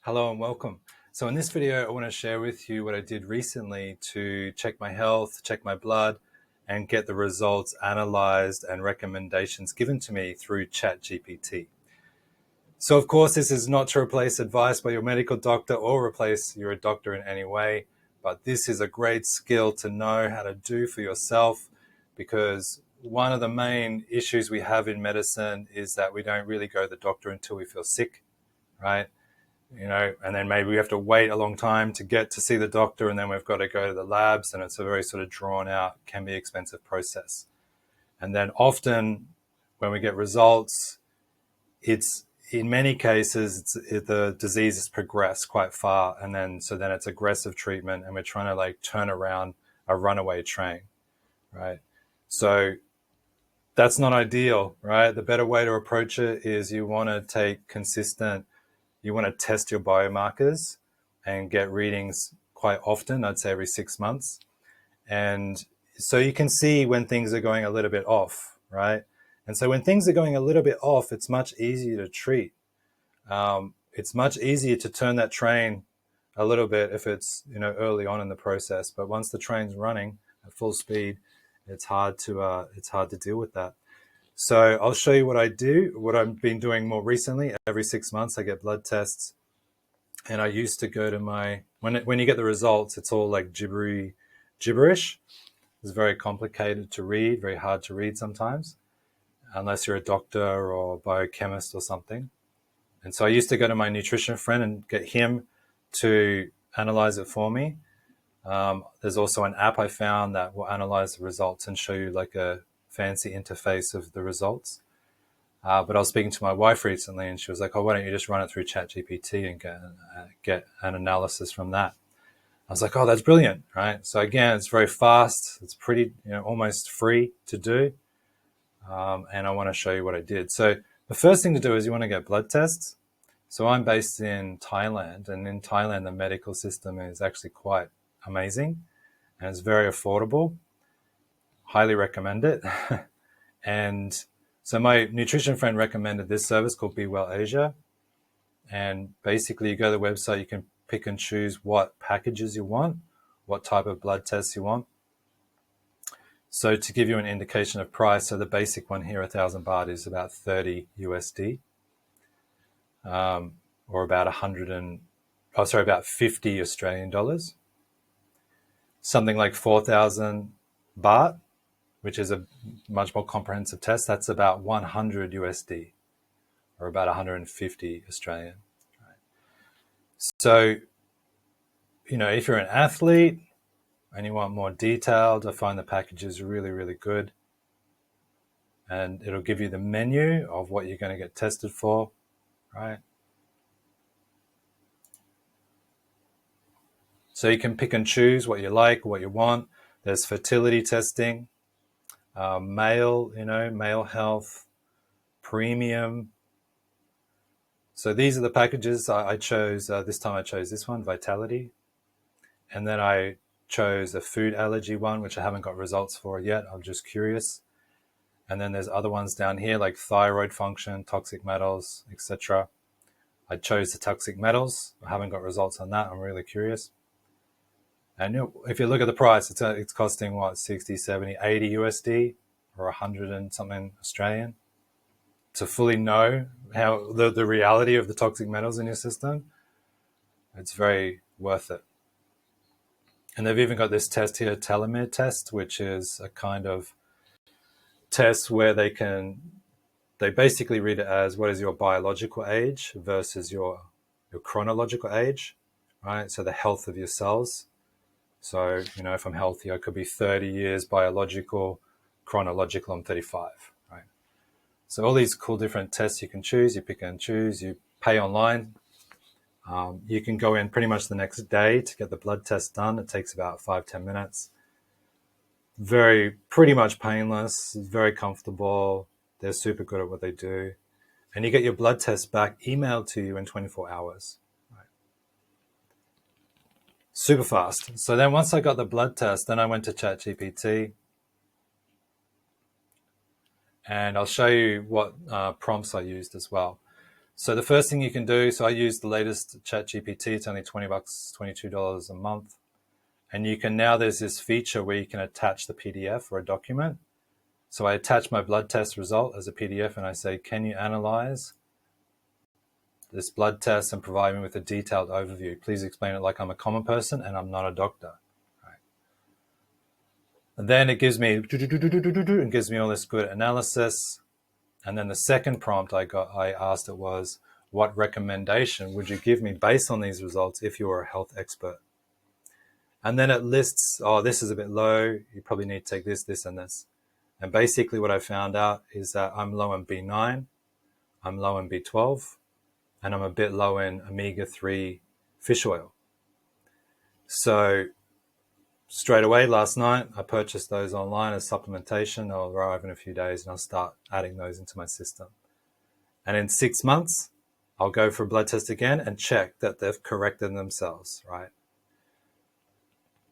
Hello and welcome. So in this video, I want to share with you what I did recently to check my health, check my blood, and get the results analyzed and recommendations given to me through ChatGPT. So of course, this is not to replace advice by your medical doctor or replace your doctor in any way, but this is a great skill to know how to do for yourself, because one of the main issues we have in medicine is that we don't really go to the doctor until we feel sick, right? And then maybe we have to wait a long time to get to see the doctor, and then we've got to go to the labs, and it's a very sort of drawn out, can be expensive process. And then often when we get results, it's in many cases, the disease has progressed quite far, and then it's aggressive treatment, and we're trying to like turn around a runaway train, right? So that's not ideal, right? The better way to approach it is you want to take consistent. You want to test your biomarkers and get readings quite often, I'd say every 6 months. And so you can see when things are going a little bit off, right? And so when things are going a little bit off, it's much easier to treat. It's much easier to turn that train a little bit if it's, early on in the process. But once the train's running at full speed, it's hard to deal with that. So I'll show you what I do, what I've been doing more recently. Every 6 months, I get blood tests. And I used to go to when you get the results, it's all like gibberish. It's very complicated to read, very hard to read sometimes, unless you're a doctor or biochemist or something. And so I used to go to my nutrition friend and get him to analyze it for me. There's also an app I found that will analyze the results and show you like a fancy interface of the results. But I was speaking to my wife recently, and she was like, "Oh, why don't you just run it through ChatGPT and get an analysis from that?" I was like, "Oh, that's brilliant," right? So again, it's very fast. It's pretty, almost free to do. And I want to show you what I did. So the first thing to do is you want to get blood tests. So I'm based in Thailand, and in Thailand, the medical system is actually quite amazing, and it's very affordable. Highly recommend it. And so my nutrition friend recommended this service called Be Well Asia. And basically you go to the website, you can pick and choose what packages you want, what type of blood tests you want. So to give you an indication of price, so the basic one here, 1,000 baht, is about 30 USD, or about about 50 Australian dollars. Something like 4,000 baht, which is a much more comprehensive test, that's about 100 USD, or about 150 Australian. Right? So, if you're an athlete and you want more detailed, I find the package is really, really good. And it'll give you the menu of what you're going to get tested for, right? So you can pick and choose what you like, what you want. There's fertility testing. Male health, premium. So these are the packages I chose. This time I chose this one, Vitality. And then I chose a food allergy one, which I haven't got results for yet. I'm just curious. And then there's other ones down here like thyroid function, toxic metals, etc. I chose the toxic metals. I haven't got results on that. I'm really curious. And if you look at the price, it's costing what, 60, 70, 80 USD or 100 and something Australian to fully know how the reality of the toxic metals in your system. It's very worth it. And they've even got this test here, telomere test, which is a kind of test where they basically read it as what is your biological age versus your chronological age, right? So the health of your cells. So, if I'm healthy, I could be 30 years biological, chronological, I'm 35, right? So all these cool different tests you can choose, you pick and choose, you pay online. You can go in pretty much the next day to get the blood test done. It takes about 5-10 minutes. Pretty much painless, very comfortable. They're super good at what they do. And you get your blood test back emailed to you in 24 hours. Super fast. So then once I got the blood test, then I went to ChatGPT, and I'll show you what prompts I used as well. So the first thing you can do, so I use the latest ChatGPT. It's only $20, $22 a month. And you can now, there's this feature where you can attach the PDF or a document. So I attach my blood test result as a PDF and I say, can you analyze this blood test and provide me with a detailed overview? Please explain it like I'm a common person and I'm not a doctor. Right. And then it gives me, and gives me all this good analysis. And then the second prompt I asked it was, what recommendation would you give me based on these results if you were a health expert? And then it lists, oh, this is a bit low. You probably need to take this, this, and this. And basically what I found out is that I'm low in B9, I'm low in B12, and I'm a bit low in omega-3 fish oil. So straight away last night, I purchased those online as supplementation. They'll arrive in a few days and I'll start adding those into my system. And in 6 months, I'll go for a blood test again and check that they've corrected themselves, right?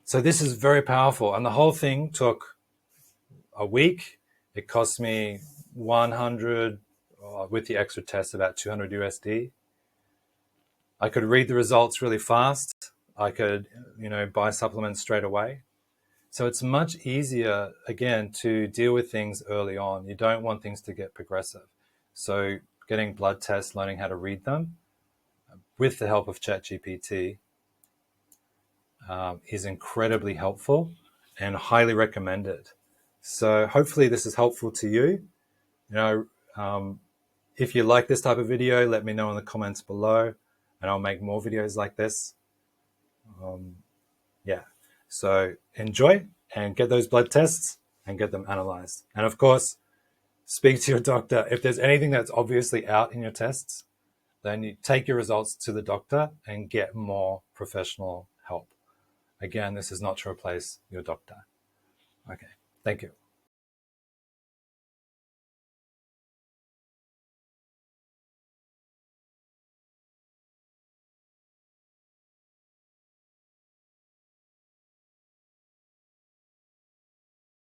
So this is very powerful. And the whole thing took a week. It cost me 100, with the extra test, about 200 USD. I could read the results really fast. I could, buy supplements straight away. So it's much easier, again, to deal with things early on. You don't want things to get progressive. So getting blood tests, learning how to read them with the help of ChatGPT is incredibly helpful and highly recommended. So hopefully this is helpful to you. If you like this type of video, let me know in the comments below and I'll make more videos like this. So enjoy and get those blood tests and get them analyzed. And of course, speak to your doctor. If there's anything that's obviously out in your tests, then you take your results to the doctor and get more professional help. Again, this is not to replace your doctor. Okay, thank you.